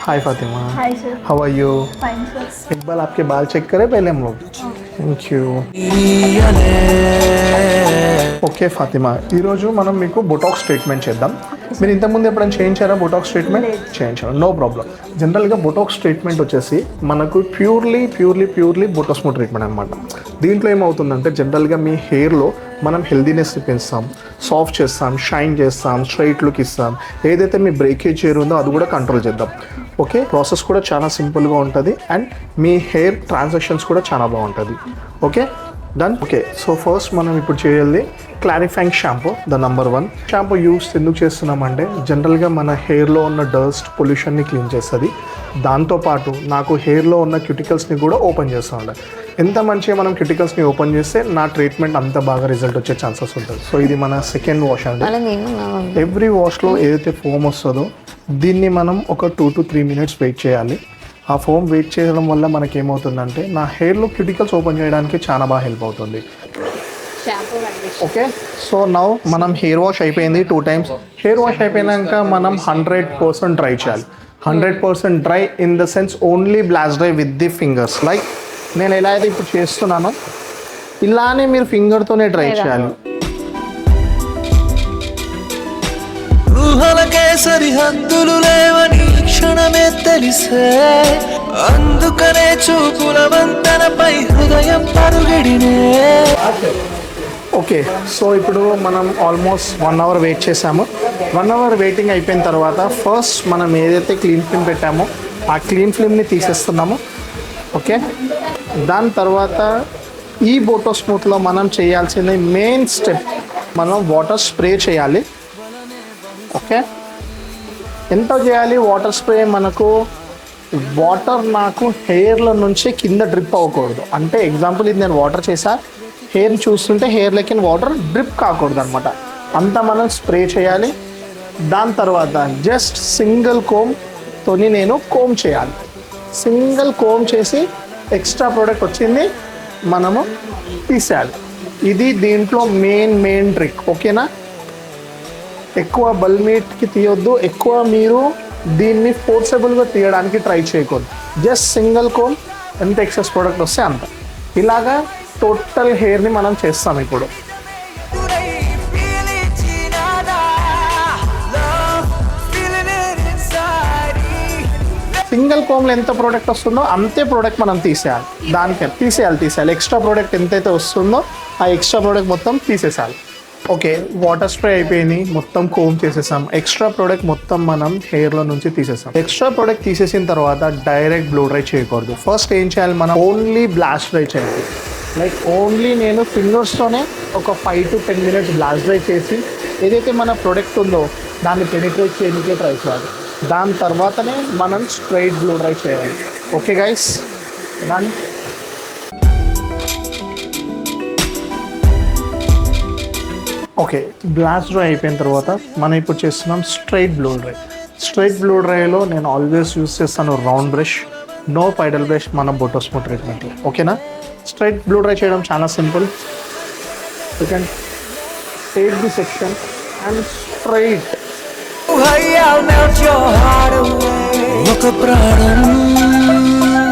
Hi Fatima, hi sir. How are you? Fine sir. एक बार आपके बाल चेक करें पहले हम लोग. Thank you. ఓకే ఫాతిమా, ఈరోజు మనం మీకు బొటాక్స్ ట్రీట్మెంట్ చేద్దాం. మీరు ఇంతకుముందు ఎప్పుడైనా చేయించారా బొటాక్స్ ట్రీట్మెంట్? చేయించారు, నో ప్రాబ్లం. జనరల్గా బొటాక్స్ ట్రీట్మెంట్ వచ్చేసి మనకు ప్యూర్లీ బొటాస్మో ట్రీట్మెంట్ అనమాట. దీంట్లో ఏమవుతుందంటే జనరల్గా మీ హెయిర్లో మనం హెల్దీనెస్ పెంచుతాం, సాఫ్ట్ చేస్తాం, షైన్ చేస్తాం, స్ట్రైట్ లుక్ ఇస్తాం. ఏదైతే మీ బ్రేకేజ్ హెయిర్ ఉందో అది కూడా కంట్రోల్ చేద్దాం. ఓకే, ప్రాసెస్ కూడా చాలా సింపుల్గా ఉంటుంది అండ్ మీ హెయిర్ ట్రాన్సాక్షన్స్ కూడా చాలా బాగుంటుంది. Okay done. Okay, so first మనం ఇప్పుడు చేయాలి clarifying shampoo, the number 1 shampoo use ఎందుకు చేస్తున్నామంటే జనరల్గా మన హెయిర్లో ఉన్న డస్ట్ పొల్యూషన్ని క్లీన్ చేస్తుంది. దాంతోపాటు నాకు హెయిర్లో ఉన్న క్యూటికల్స్ని కూడా ఓపెన్ చేస్తూ ఉండాలి. ఎంత మంచిగా మనం క్యూటికల్స్ని ఓపెన్ చేస్తే నా ట్రీట్మెంట్ అంత బాగా రిజల్ట్ వచ్చే ఛాన్సెస్ ఉంటుంది. సో ఇది మన సెకండ్ వాష్ అండి. ఎవ్రీ వాష్లో ఏదైతే ఫోమ్ వస్తుందో దీన్ని మనం ఒక 2 to 3 minutes వెయిట్ చేయాలి. ఆ ఫోమ్ వెయిట్ చేయడం వల్ల మనకి ఏమవుతుందంటే నా హెయిర్లో క్యూటికల్స్ ఓపెన్ చేయడానికి చాలా బాగా హెల్ప్ అవుతుంది. ఓకే, సో నౌ మనం హెయిర్ వాష్ అయిపోయింది 2 times. హెయిర్ వాష్ అయిపోయినాక మనం 100% డ్రై చేయాలి. 100% dry in the sense only blast dry with the fingers. Like నేను ఎలా అయితే ఇప్పుడు చేస్తున్నానో ఇలానే మీరు ఫింగర్తోనే డ్రై చేయాలి. ఊహలకే సరిహద్దులు లేవని క్షణమే తెలిసే, అందుకనే చూపుల వంతెనపై హృదయం పరుగిడినే. ఓకే, సో ఇప్పుడు మనం ఆల్మోస్ట్ 1 hour వెయిట్ చేసాము. 1 hour వెయిటింగ్ అయిపోయిన తర్వాత ఫస్ట్ మనం ఏదైతే క్లీన్ ఫిల్మ్ పెట్టామో ఆ క్లీన్ ఫిల్మ్ని తీసేస్తున్నాము. ఓకే, దాని తర్వాత ఈ బోటో స్మూత్లో మనం చేయాల్సిన మెయిన్ స్టెప్, మనం వాటర్ స్ప్రే చేయాలి. ఓకే, ఎంత చేయాలి వాటర్ స్ప్రే? మనకు వాటర్ నాకు హెయిర్లో నుంచి కింద డ్రిప్ అవ్వకూడదు. అంటే ఎగ్జాంపుల్ ఇది నేను వాటర్ చేసా, హెయిర్ని చూస్తుంటే హెయిర్లోకి వాటర్ డ్రిప్ కాకూడదు అనమాట. అంతా మనం స్ప్రే చేయాలి. దాని తర్వాత జస్ట్ సింగిల్ కోమ్తోని నేను కోమ్ చేయాలి. సింగిల్ కోమ్ చేసి ఎక్స్ట్రా ప్రోడక్ట్ వచ్చింది మనము తీసేయాలి. ఇది దీంట్లో మెయిన్ ట్రిక్. ఓకేనా, ఎక్కువ బల్మీట్కి తీయొద్దు, ఎక్కువ మీరు దీన్ని ఫోర్సబుల్గా తీయడానికి ట్రై చేయకూడదు. జస్ట్ సింగిల్ కోమ్, ఎంత ఎక్సెస్ ప్రోడక్ట్ వస్తే అంత. ఇలాగా టోటల్ హెయిర్ని మనం చేస్తాం ఇప్పుడు. సింగిల్ కోమ్లో ఎంత ప్రోడక్ట్ వస్తుందో అంతే ప్రోడక్ట్ మనం తీసేయాలి. దానికి తీసేయాలి. ఎక్స్ట్రా ప్రోడక్ట్ ఎంతైతే వస్తుందో ఆ ఎక్స్ట్రా ప్రోడక్ట్ మొత్తం తీసేసాలి. ఓకే, వాటర్ స్ప్రే అయిపోయింది, మొత్తం కోమ్ చేసేసాం. ఎక్స్ట్రా ప్రోడక్ట్ మొత్తం మనం హెయిర్లో నుంచి తీసేసాం. ఎక్స్ట్రా ప్రోడక్ట్ తీసేసిన తర్వాత డైరెక్ట్ బ్లో డ్రై చేయకూడదు. ఫస్ట్ ఏం చేయాలి, మనం ఓన్లీ బ్లాస్ట్ డ్రై చేయాలి. లైక్ ఓన్లీ నేను ఫింగర్స్తోనే ఒక 5 to 10 minutes బ్లాస్ట్ డ్రై చేసి ఏదైతే మన ప్రోడక్ట్ ఉందో దాన్ని పెనిట్రేట్ చేయడానికే ట్రై చేయాలి. దాని తర్వాతనే మనం స్ట్రైట్ బ్లో డ్రై చేయాలి. ఓకే గైస్, దాన్ని ఓకే బ్లాస్ట్ డ్రై అయిపోయిన తర్వాత మనం ఇప్పుడు చేస్తున్నాం straight blow dry. Straight blow డ్రైలో నేను ఆల్వేస్ యూస్ చేస్తాను round brush, no paddle brush మన బొటోస్మో ట్రీట్మెంట్లో. ఓకేనా, స్ట్రైట్ బ్లో డ్రై చేయడం చాలా simple. You can take the section and straight. ఒక ప్రాణం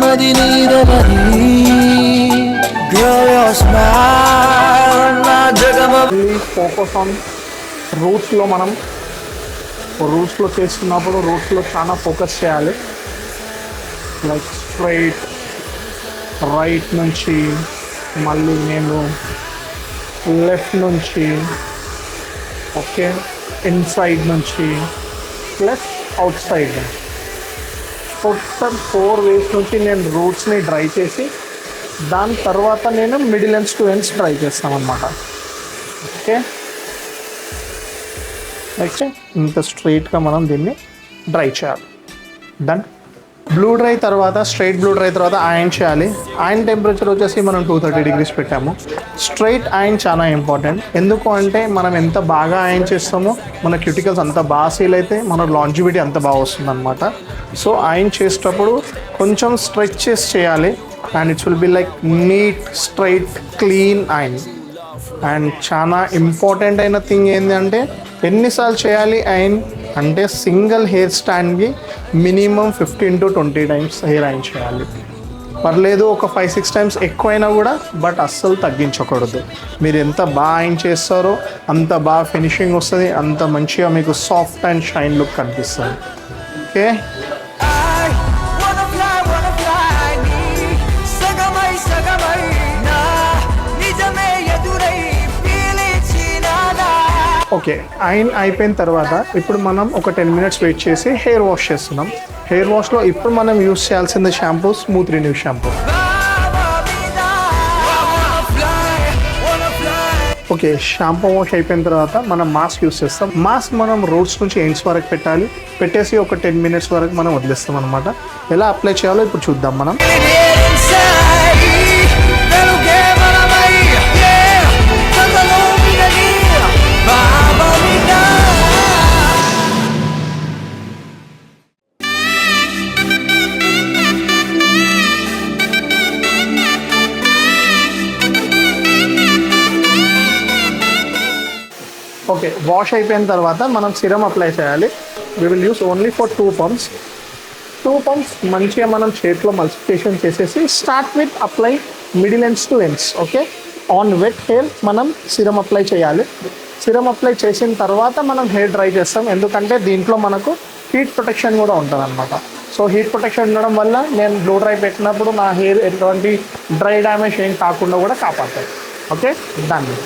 అది నీదవని, ఫోకస్ ఆన్ రూట్స్లో. మనం రూట్స్లో చేస్తున్నప్పుడు రూట్స్లో చాలా ఫోకస్ చేయాలి. లైక్ స్ట్రైట్ రైట్ నుంచి, మళ్ళీ నేను లెఫ్ట్ నుంచి, ఓకే ఇన్సైడ్ నుంచి plus out side. Total 4 ways నుంచి నేను రూట్స్ని డ్రై చేసి దాని తర్వాత నేను middle ends to ends dry చేస్తాను అనమాట. ఓకే, నెక్స్ట్ ఇంత స్ట్రైట్గా మనం దీన్ని డ్రై చేయాలి. డన్. బ్లూ డ్రై తర్వాత స్ట్రైట్ బ్లూ డ్రై తర్వాత ఐరన్ చేయాలి. ఐరన్ టెంపరేచర్ వచ్చేసి మనం 230 degrees పెట్టాము. స్ట్రైట్ ఐరన్ చాలా ఇంపార్టెంట్. ఎందుకు అంటే మనం ఎంత బాగా ఐరన్ చేస్తామో మన క్యూటికల్స్ అంత బాగా సీల్ అయితే మన లాంజివిటీ అంత బాగా వస్తుంది అనమాట. సో ఐరన్ చేసేటప్పుడు కొంచెం స్ట్రెచ్ చేసి చేయాలి and it's will be like neat straight clean iron. And చాలా ఇంపార్టెంట్ అయిన థింగ్ ఏంటంటే ఎన్నిసార్లు చేయాలి ఐరన్ అంటే సింగిల్ హెయిర్ స్టాండ్కి minimum 15 to 20 times hair iron చేయాలి. పర్లేదు ఒక 5-6 టైమ్స్ ఎక్కువైనా కూడా, బట్ అస్సలు తగ్గించకూడదు. మీరు ఎంత బాగా ఐరన్ చేస్తారో అంత బాగా ఫినిషింగ్ వస్తుంది, అంత మంచిగా మీకు సాఫ్ట్ అండ్ షైన్ లుక్ కనిపిస్తుంది. Okay, wanna fly ni sagamai na nijame edurai pilichinada. Okay, iron అయిపోయిన తర్వాత ఇప్పుడు మనం ఒక 10 మినిట్స్ వెయిట్ చేసి హెయిర్ వాష్ చేస్తున్నాం. హెయిర్ వాష్లో ఇప్పుడు మనం యూస్ చేయాల్సింది shampoo, smooth renew shampoo. Okay, shampoo wash అయిపోయిన తర్వాత మనం మాస్క్ యూస్ చేస్తాం. మాస్క్ మనం రూట్స్ నుంచి ఎండ్స్ వరకు పెట్టాలి. పెట్టేసి ఒక 10 మినిట్స్ వరకు మనం వదిలేస్తాం అనమాట. ఎలా అప్లై చేయాలో ఇప్పుడు చూద్దాం మనం. ఓకే, వాష్ అయిపోయిన తర్వాత మనం సిరమ్ అప్లై చేయాలి. We will use only for 2 pumps. 2 pumps మంచిగా మనం చేతిలో మల్టిప్లికేషన్ చేసేసి start with apply middle ends to ends. Okay, on wet hair మనం సిరమ్ అప్లై చేయాలి. సిరమ్ అప్లై చేసిన తర్వాత మనం హెయిర్ డ్రై చేస్తాం, ఎందుకంటే దీంట్లో మనకు హీట్ ప్రొటెక్షన్ కూడా ఉంటుంది అనమాట. సో హీట్ ప్రొటెక్షన్ ఉండడం వల్ల నేను బ్లో డ్రై పెట్టినప్పుడు నా హెయిర్ ఎటువంటి డ్రై డ్యామేజ్ ఏం కాకుండా కూడా కాపాడుతాయి. ఓకే, దాన్ని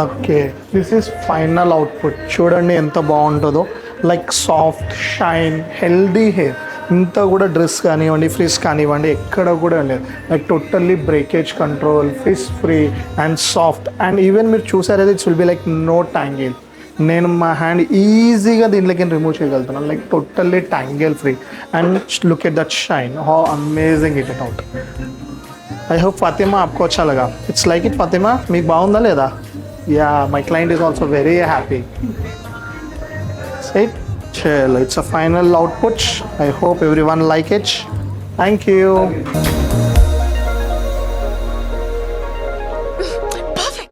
okay, this is final output. చూడండి ఎంత బాగుంటుందో, like soft shine healthy hair. ఇంత కూడా డ్రెస్ కానివ్వండి, ఫ్రిజ్ కానివ్వండి, ఎక్కడ కూడా లేదు. Like totally breakage control, frizz free and soft. And even మీరు చూసారైతే it's will be like no tangle. నేను మా హ్యాండ్ ఈజీగా దీంట్లోకి రిమూవ్ చేయగలుగుతున్నాను, like totally tangle free. And look at that shine, how amazing it it out. I hope Fatima आपको अच्छा लगा. ఇట్స్ లైక్ ఇట్ ఫాతిమా, మీకు బాగుందా లేదా? Yeah, my client is also very happy. Right? Chalo, it's a final output. I hope everyone like it. Thank you.